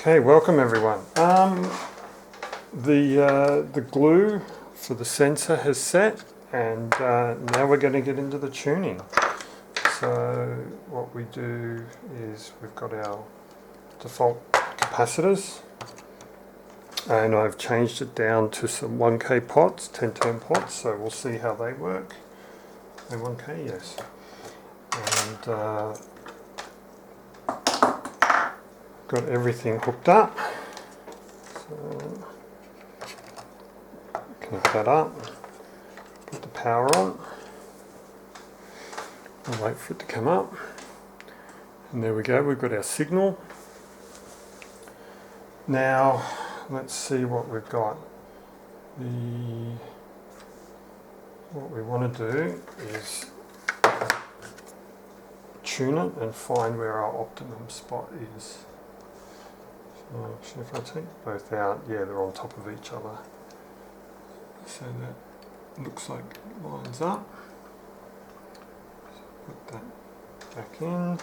Okay, welcome everyone. The glue for the sensor has set, and now we're going to get into the tuning. So what we do is we've got our default capacitors, and I've changed it down to some 1K pots, 10-turn pots, so we'll see how they work. They're 1K, yes. And got everything hooked up. So connect that up, put the power on, and wait for it to come up. And there we go, we've got our signal. Now let's see what we've got. What we want to do is tune it and find where our optimum spot is. So actually, if I take both out, yeah, they're on top of each other. So that looks like it lines up. So put that back in.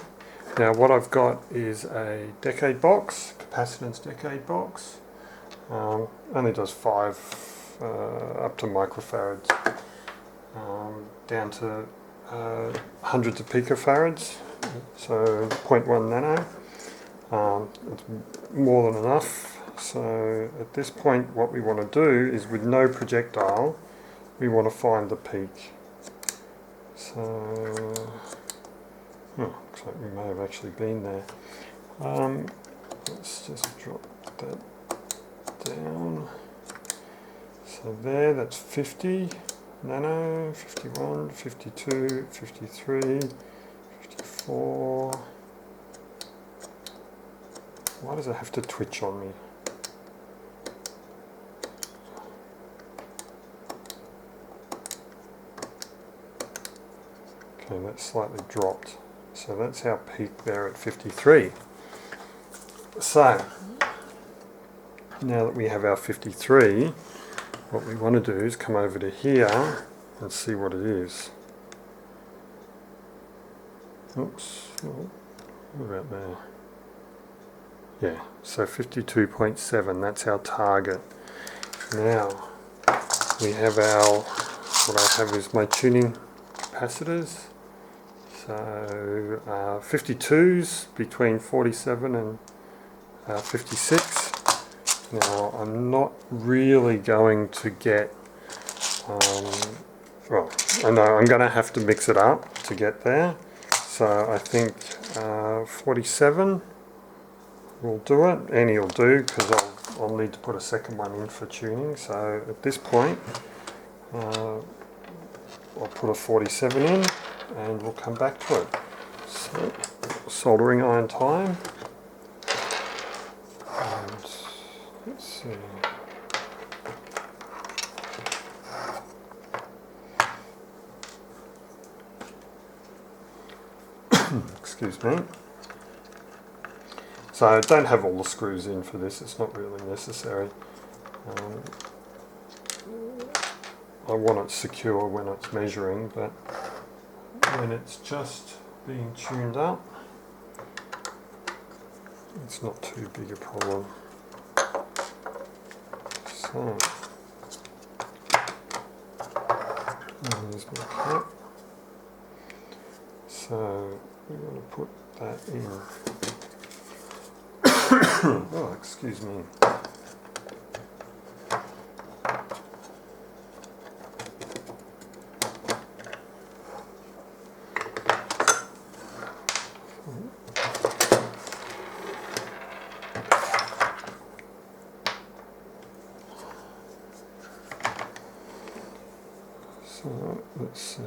Now what I've got is a decade box, capacitance decade box. Only does 5 up to microfarads, down to hundreds of picofarads, so 0.1 nano. It's more than enough. So at this point what we want to do is, with no projectile, we want to find the peak. So looks like we may have actually been there. Let's just drop that down. So there, that's 50 nano, 51, 52, 53, 54. Why does it have to twitch on me? Okay, that's slightly dropped. So that's our peak there at 53. So, now that we have our 53, what we want to do is come over to here and see what it is. Oops, what about there? Yeah, so 52.7, that's our target. Now, we have what I have is my tuning capacitors. So 52s between 47 and 56. Now, I'm not really going to get, well, I know I'm going to have to mix it up to get there. So I think 47 will do it. Any will do, because I'll need to put a second one in for tuning. So at this point, I'll put a 47 in and we'll come back to it. So, soldering iron time. And let's see. Excuse me. So I don't have all the screws in for this, it's not really necessary. I want it secure when it's measuring, but when it's just being tuned up, it's not too big a problem. So, here's my cap. So we're going to put that in. Oh, excuse me. So let's see.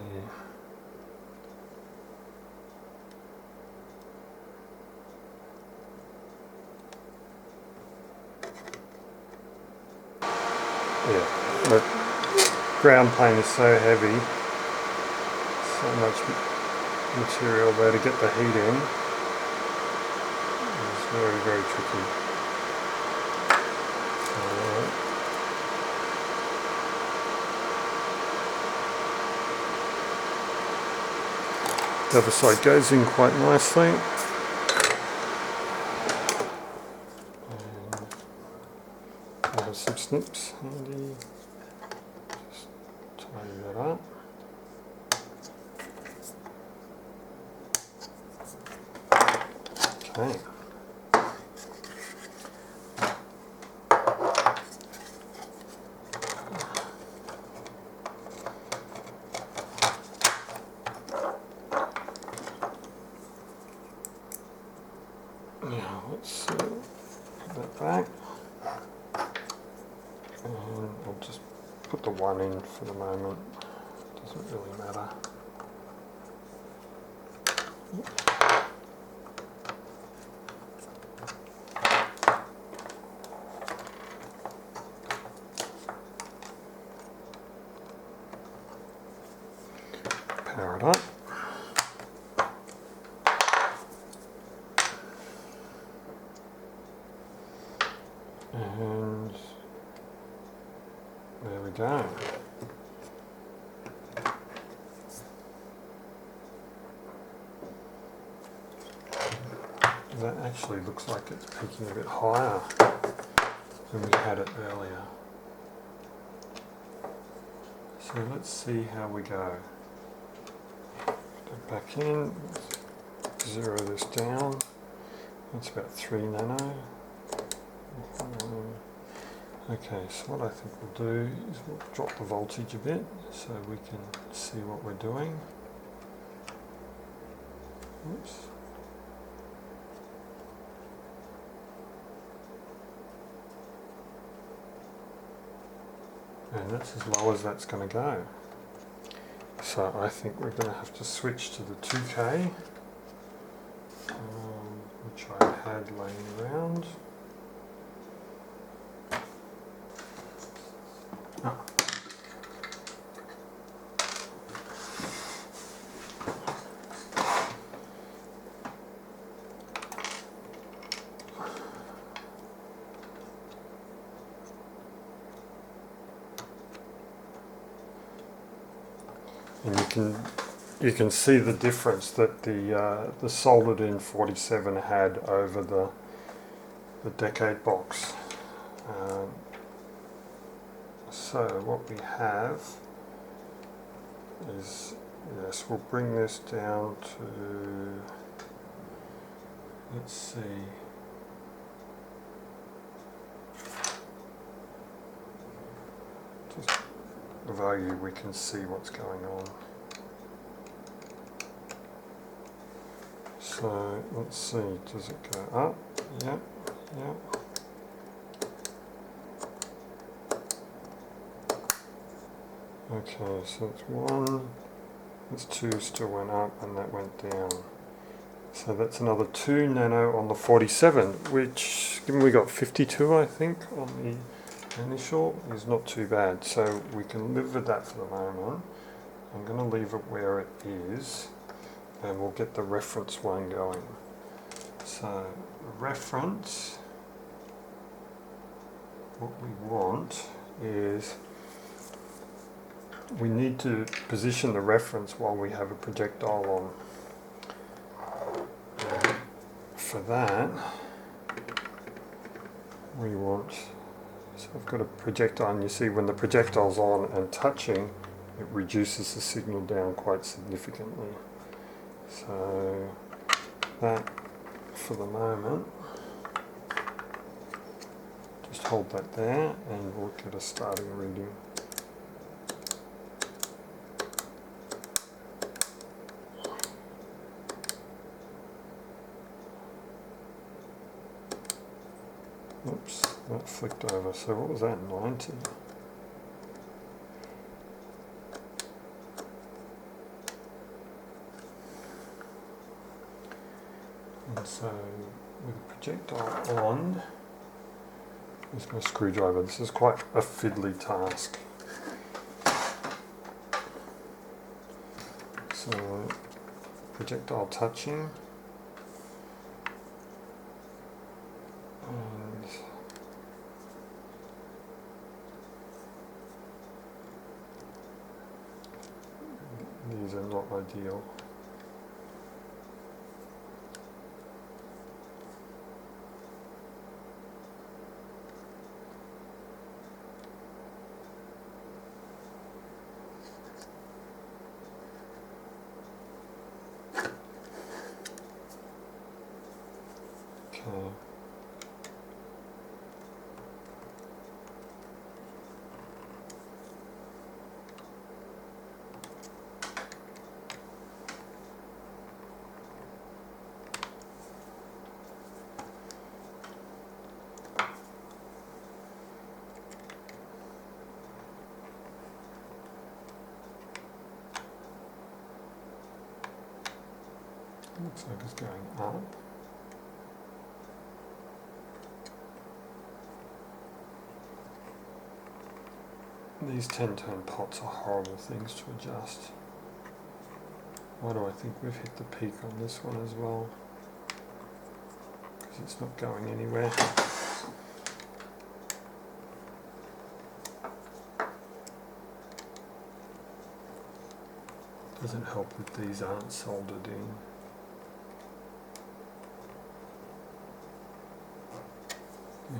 Yeah, but ground plane is so heavy, so much material there to get the heat in. It's very, very tricky. The other side goes in quite nicely. have some snips handy. Just tidy that up. Okay. Now let's put that back, and I'll just put the one in for the moment, doesn't really matter. Power it up. And there we go. That actually looks like it's peaking a bit higher than we had it earlier. So let's see how we go. Go back in, zero this down. That's about 3 nano. Okay, so what I think we'll do is we'll drop the voltage a bit so we can see what we're doing. Oops. And that's as low as that's going to go. So I think we're going to have to switch to the 2K, which I had laying around. Oh. And you can see the difference that the soldered in 47 had over the decade box. So what we have is, yes, we'll bring this down to, let's see, just the value, we can see what's going on. So let's see, does it go up? Yep, yep. Okay, so it's 1, that's 2 still went up and that went down. So that's another 2 nano on the 47, which, given we got 52 I think on the initial, is not too bad. So we can live with that for the moment. I'm going to leave it where it is and we'll get the reference one going. So the reference, what we want is, we need to position the reference while we have a projectile on. For that, we want, so I've got a projectile, and you see when the projectile's on and touching, it reduces the signal down quite significantly. So that, for the moment, just hold that there and we'll get a starting reading. Oops, that flicked over. So what was that, 90? And so with the projectile on, here's my screwdriver. This is quite a fiddly task. So projectile touching. And these are not ideal. looks like it's going up. These 10-tone pots are horrible things to adjust. Why do I think we've hit the peak on this one as well? Because it's not going anywhere. Doesn't help that these aren't soldered in. Yeah.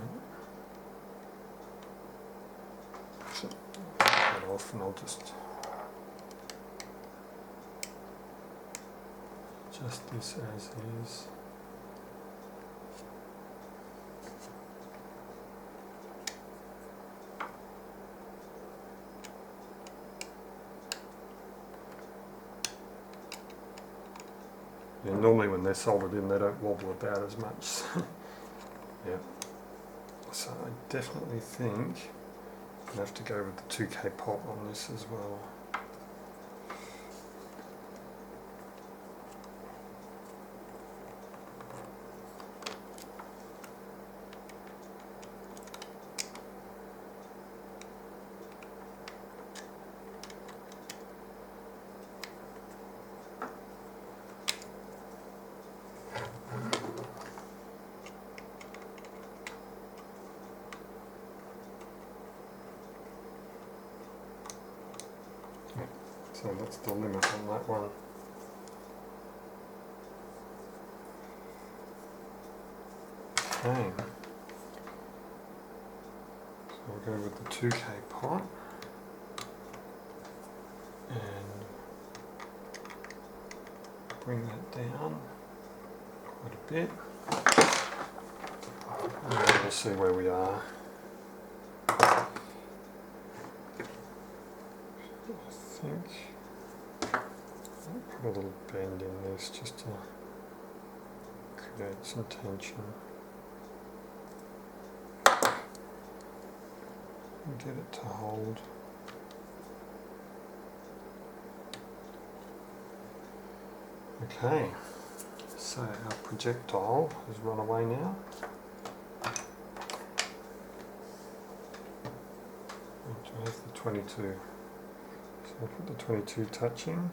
So, that off and I'll just adjust this as is. Yeah, normally when they're soldered in they don't wobble about as much. Yeah. So I definitely think I'm going to have to go with the 2K pot on this as well. So that's the limit on that one. Okay. So we'll go with the 2K pot and bring that down quite a bit. And we'll see where we are. I think I'll put a little bend in this just to create some tension and get it to hold. Okay, so our projectile has run away now. And have the 22. So I'll put the 22 touching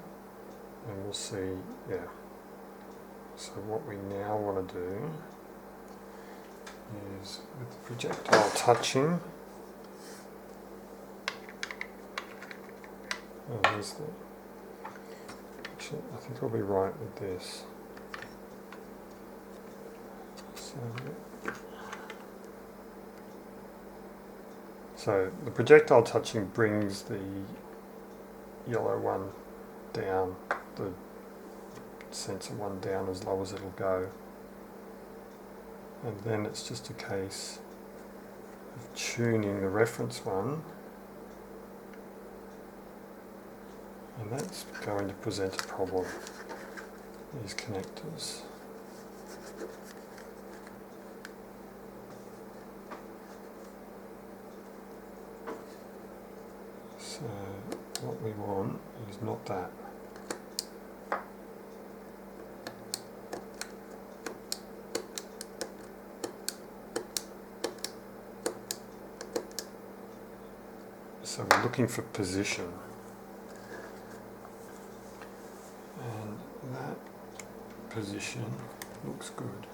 and we'll see, yeah. So what we now want to do is with the projectile touching, oh, there's the, actually I think I'll be right with this. So the projectile touching brings the yellow one down, the sensor one down as low as it'll go, and then it's just a case of tuning the reference one, and that's going to present a problem, these connectors. So what we want is not that. So we're looking for position, and that position looks good.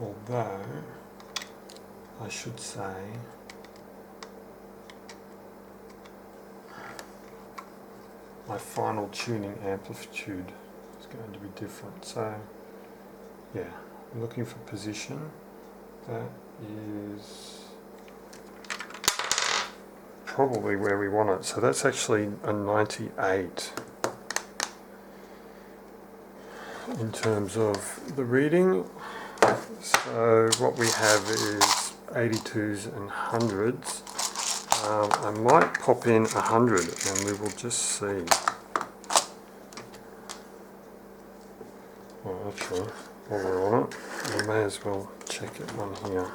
Although, I should say, my final tuning amplitude is going to be different. So, yeah, I'm looking for position. That is probably where we want it. So that's actually a 98 in terms of the reading. So what we have is 82s and 100s. I might pop in 100 and we will just see. Well, actually, while we're on it, we may as well check it on here.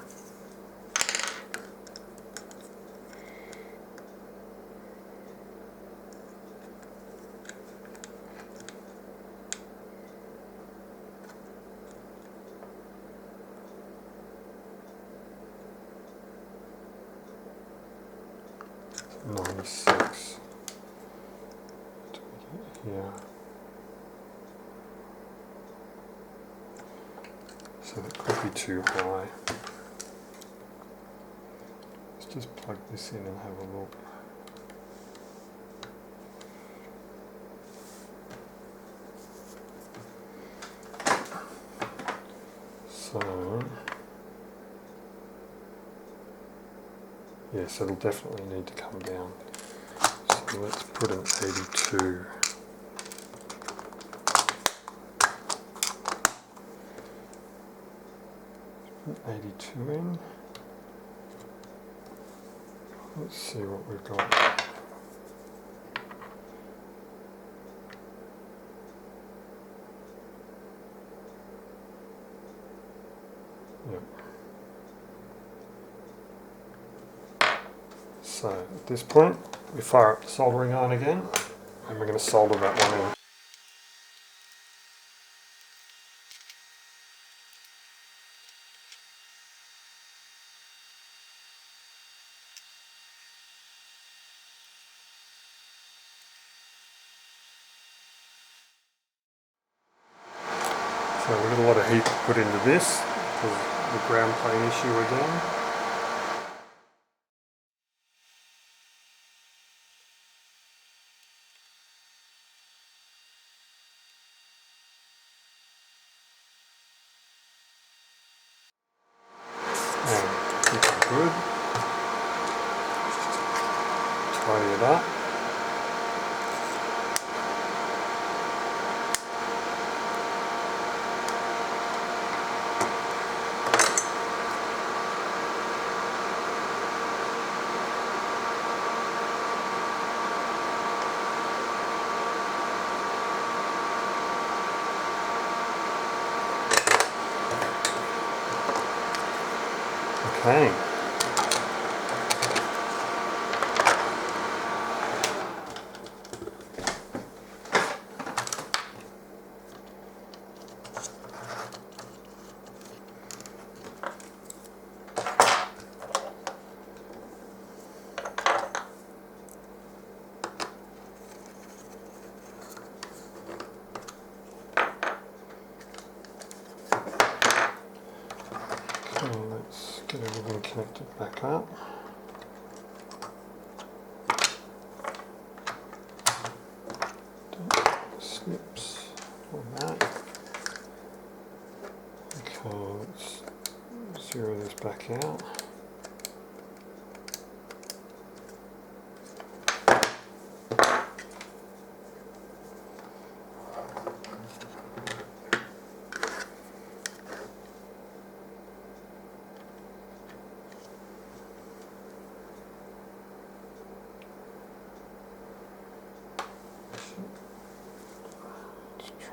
So 96. What do we get here? So that could be too high. Let's just plug this in and have a look. So, yes, it'll definitely need to come down. So let's put an 82. Put 82 in. Let's see what we've got. Yep. So at this point, we fire up the soldering iron again, and we're going to solder that one in. So we've got a lot of heat to put into this because of the ground plane issue again. And looking good. Tidy it up. Okay. Let's get everything connected back up. Slips on that. Okay, let's zero this back out.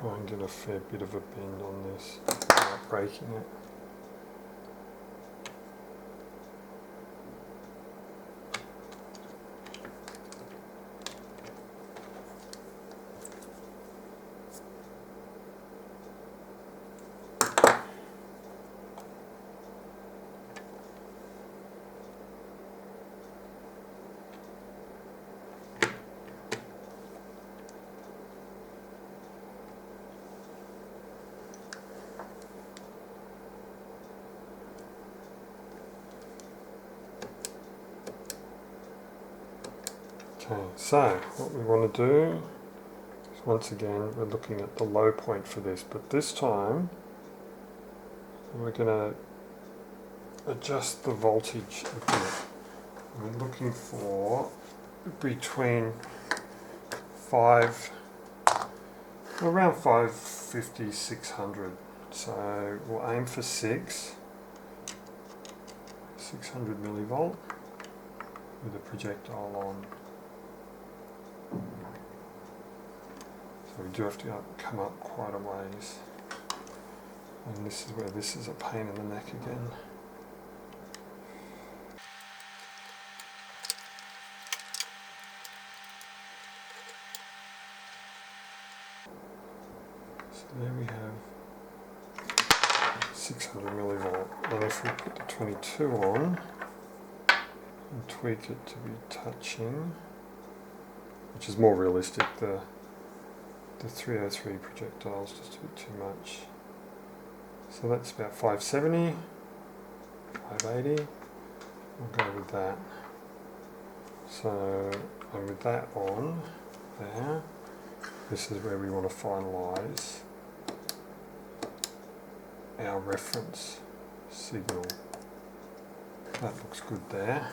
Try and get a fair bit of a bend on this without breaking it. Okay, so what we want to do is, once again, we're looking at the low point for this, but this time we're going to adjust the voltage a bit. We're looking for between around 550, 600. So we'll aim for 600 millivolt. with the projectile on. So we do have to come up quite a ways. And this is where this is a pain in the neck again. So there we have 600 millivolt. And if we put the 22 on and tweak it to be touching, which is more realistic, the 303 projectile's just a bit too much. So that's about 570, 580. We'll go with that. So, and with that on there, this is where we want to finalise our reference signal. That looks good there.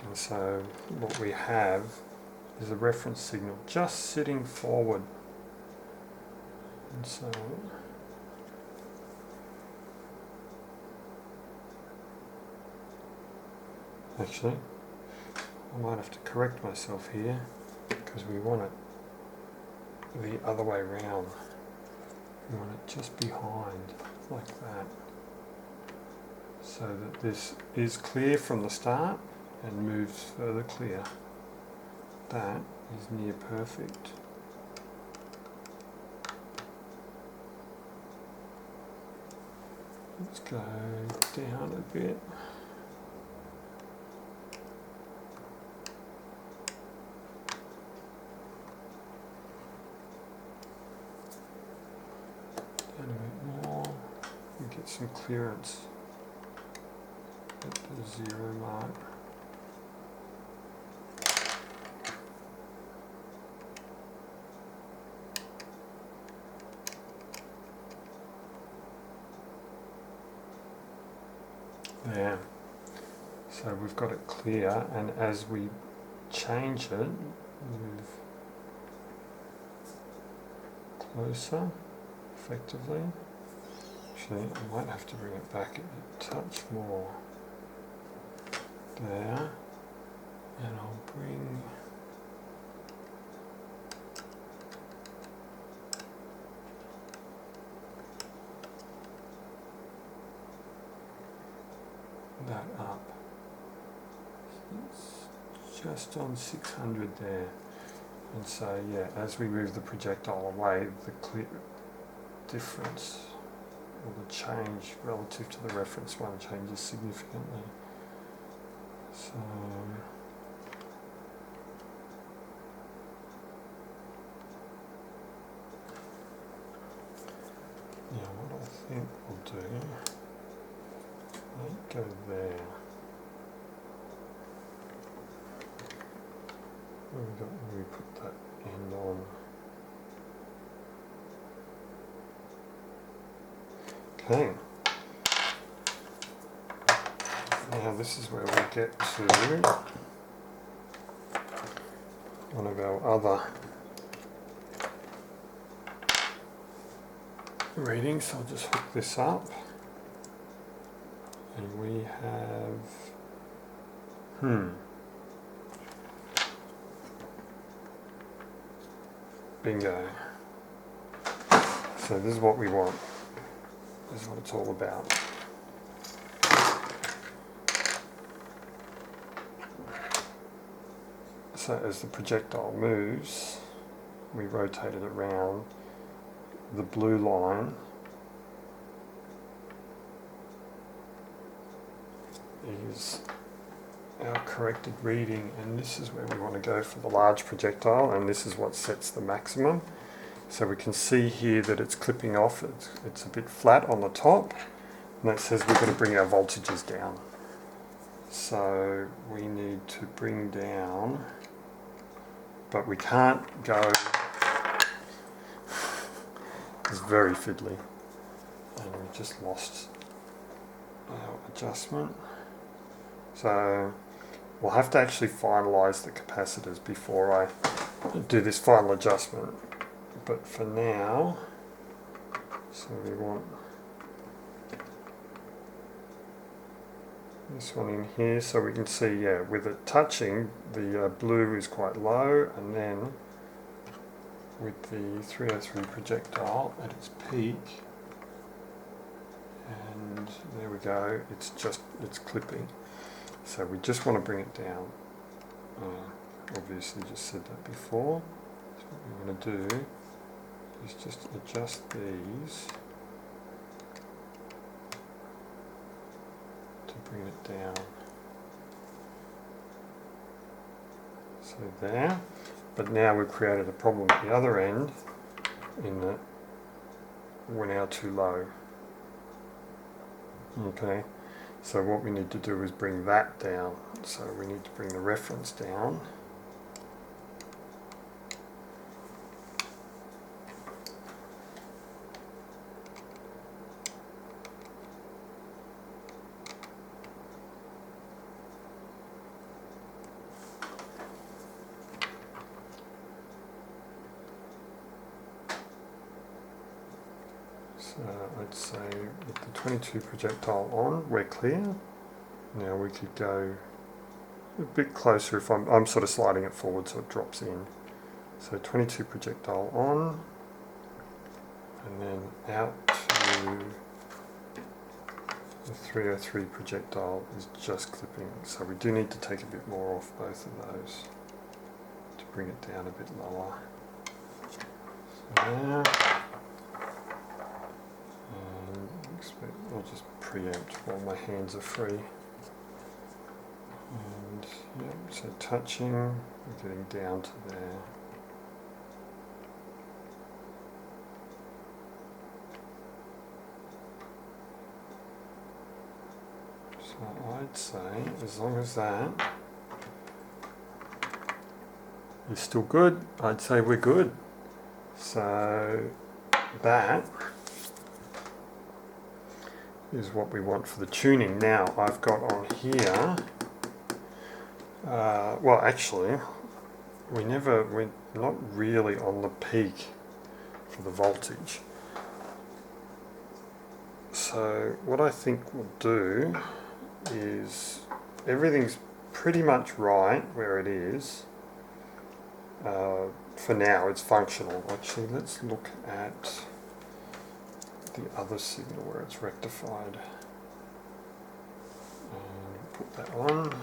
And so what we have is a reference signal just sitting forward. And so actually, I might have to correct myself here because we want it the other way round. We want it just behind, like that, so that this is clear from the start and moves further clear. That is near perfect. Let's go down a bit. Down a bit more. We get some clearance at the 0 mark. There. So we've got it clear, and as we change it, move closer, effectively. Actually, I might have to bring it back a touch more. There. And I'll bring that up. It's just on 600 there. And so yeah, as we move the projectile away, the clear difference or the change relative to the reference one changes significantly. So yeah, what I think we'll do, might go there. Where we put that end on. Okay. Now this is where we get to one of our other readings. So I'll just hook this up. And we have, bingo. So this is what we want. This is what it's all about. So as the projectile moves, we rotate it around. The blue line is our corrected reading, and this is where we want to go for the large projectile, and this is what sets the maximum. So we can see here that it's clipping off, it's a bit flat on the top, and that says we're going to bring our voltages down. So we need to bring down, but we can't go, it's very fiddly. and we just lost our adjustment. So we'll have to actually finalize the capacitors before I do this final adjustment. But for now, so we want this one in here so we can see, yeah, with it touching, the blue is quite low, and then with the 303 projectile at its peak, and there we go, it's clipping. So we just want to bring it down. Obviously just said that before. So what we want to do is just adjust these to bring it down. So there. But now we've created a problem at the other end in that we're now too low. Okay, so what we need to do is bring that down. So we need to bring the reference down. So I'd say with the 22 projectile on, we're clear. Now we could go a bit closer if I'm sort of sliding it forward so it drops in. So 22 projectile on, and then out to the 303 projectile is just clipping. So we do need to take a bit more off both of those to bring it down a bit lower. So there. I'll just preempt while my hands are free. And yeah, so touching, we're getting down to there. So I'd say, as long as that is still good, I'd say we're good. So that is what we want for the tuning. Now I've got on here, well actually, we're not really on the peak for the voltage. So what I think we'll do is, everything's pretty much right where it is. For now it's functional. Actually, let's look at the other signal where it's rectified, and put that on,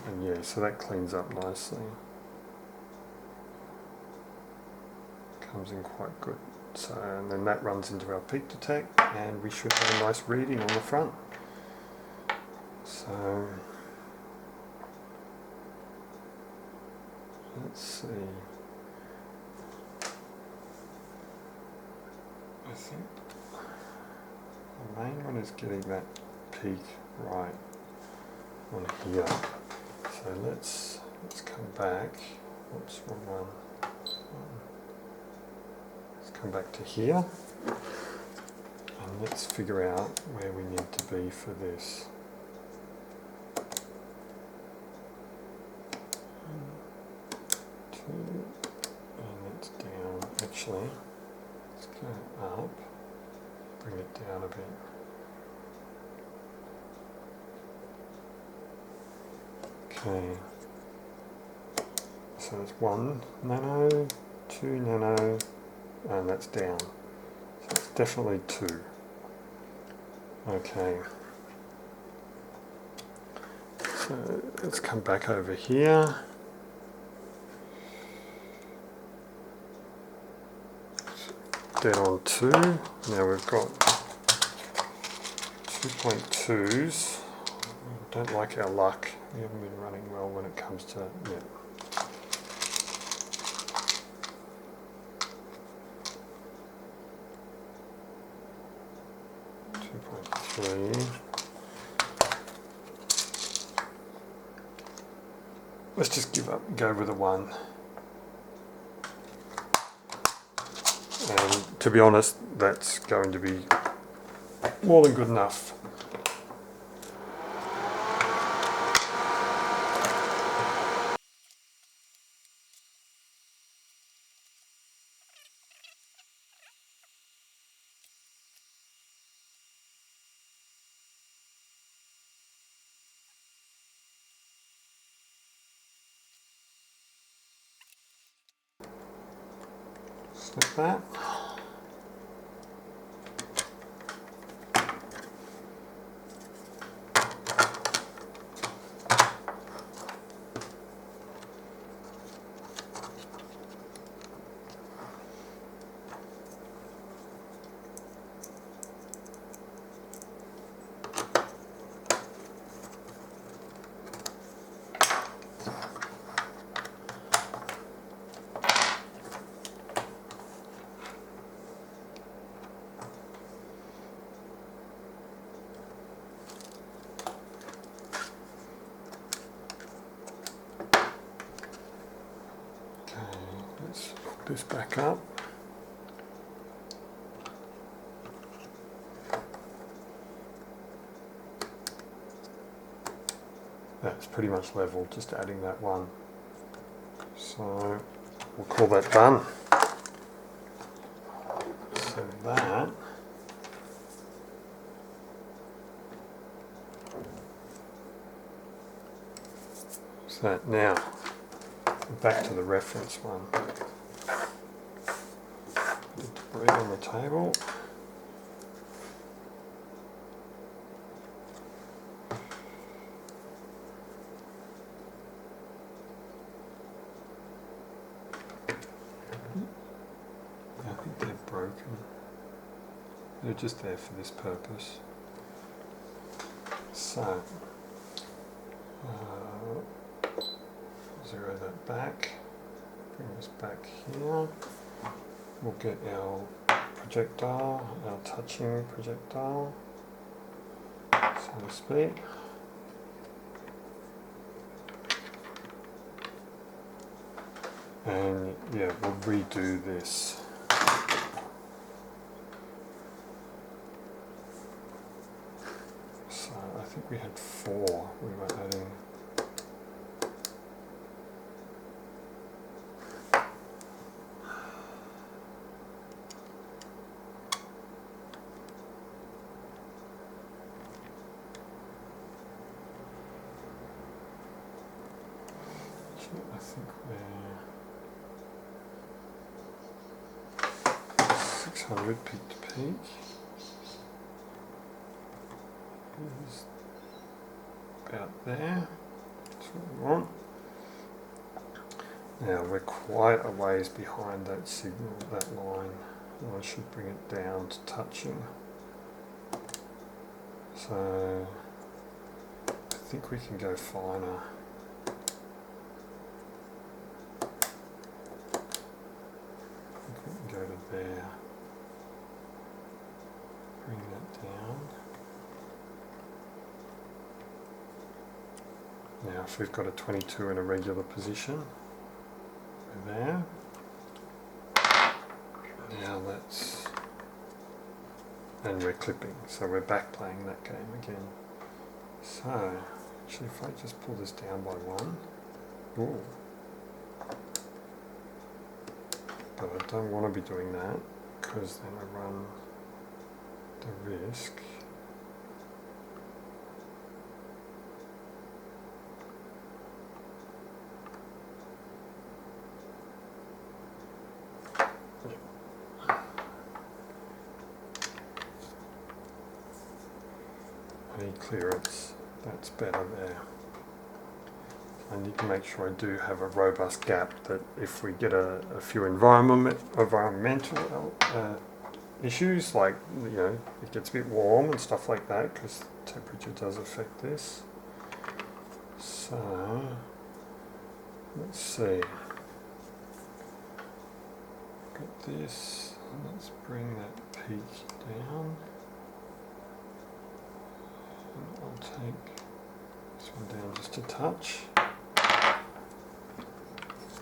and yeah, so that cleans up nicely, comes in quite good. So, and then that runs into our peak detect, and we should have a nice reading on the front. So let's see, I think the main one is getting that peak right on here. So let's come back. Whoops, wrong one. Let's come back to here, and let's figure out where we need to be for this. And that's down. Actually, let's go up, bring it down a bit. Okay, so it's 1 nano, 2 nano, and that's down. So it's definitely 2. Okay, so let's come back over here. Dead on 2. Now we've got 2.2s. Don't like our luck. We haven't been running well when it comes to, yeah. Let's just give up and go with a 1. And to be honest, that's going to be more than good enough. Like that. Let's hook this back up. That's pretty much level, just adding that one. So we'll call that done. So that now back to the reference one. Put it on the table. I think they're broken. They're just there for this purpose. So zero that back, bring this back here. We'll get our projectile, our touching projectile, so to speak. And yeah, we'll redo this. So I think we had 4 we were adding. I think we're 600 peak to peak. Is about there. That's what we want. Now we're quite a ways behind that signal, that line. I should bring it down to touching. So I think we can go finer. Go to there, bring that down. Now if we've got a 22 in a regular position, we're there. Now let's, and we're clipping, so we're back playing that game again. So, actually if I just pull this down by 1, ooh. But I don't want to be doing that, because then I run the risk any clearance. That's better there. I need to make sure I do have a robust gap, that if we get a few environmental issues, like, you know, it gets a bit warm and stuff like that, because temperature does affect this. So let's see, got this, let's bring that peak down, and I'll take this one down just a touch.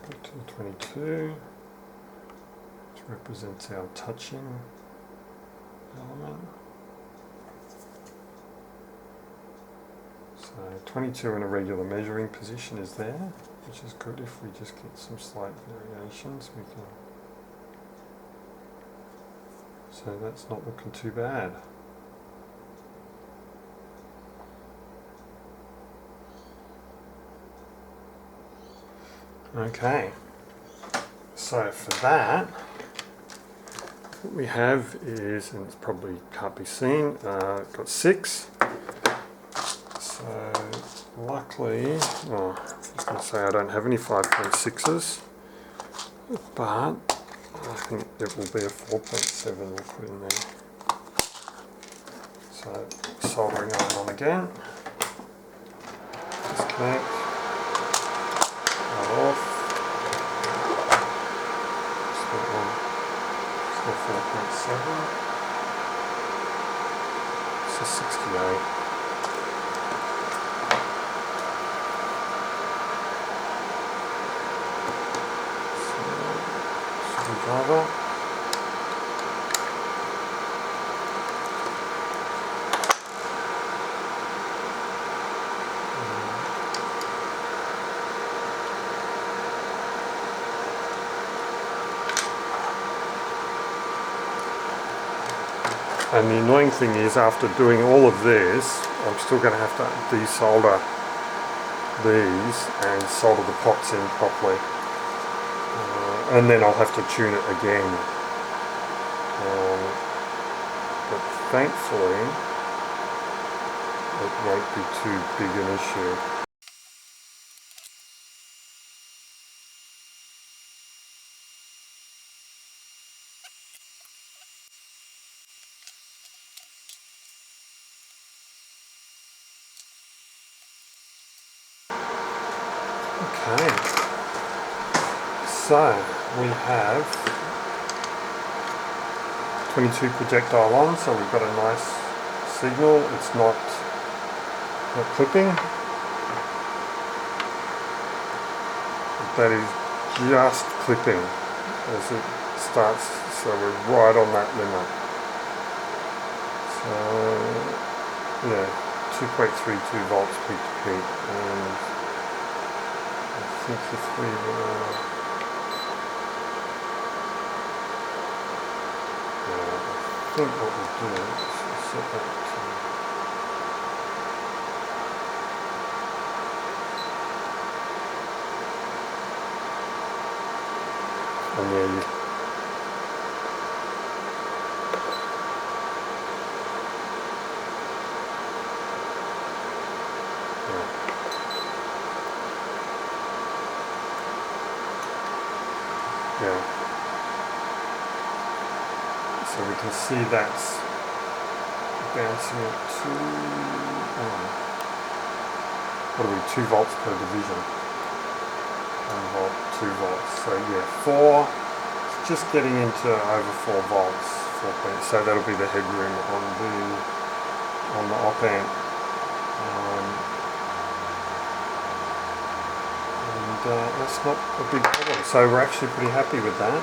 Go to the 22, which represents our touching element. 22 in a regular measuring position is there, which is good. If we just get some slight variations, we can. So that's not looking too bad. Okay, so for that, what we have is, and it probably can't be seen, got 6. So luckily, well, I was going to say I don't have any 5.6s, but I think it will be a 4.7 we'll put in there. So soldering iron on again, disconnect, that off, still 4.7, so 68. Screwdriver. And the annoying thing is, after doing all of this, I'm still going to have to desolder these and solder the pots in properly. And then I'll have to tune it again. But thankfully, it won't be too big an issue. Okay, so we have 22 projectile on, so we've got a nice signal. It's not clipping. That is just clipping as it starts, so we're right on that limit. So yeah, 2.32 volts peak to peak, and I think if we I think what we'll do is set that to, and yeah, yeah. So we can see that's bouncing at 2 volts per division. 1 volt, 2 volts. So yeah, 4, just getting into over 4 volts. 4. So that'll be the headroom on the op amp. And that's not a big problem. So we're actually pretty happy with that.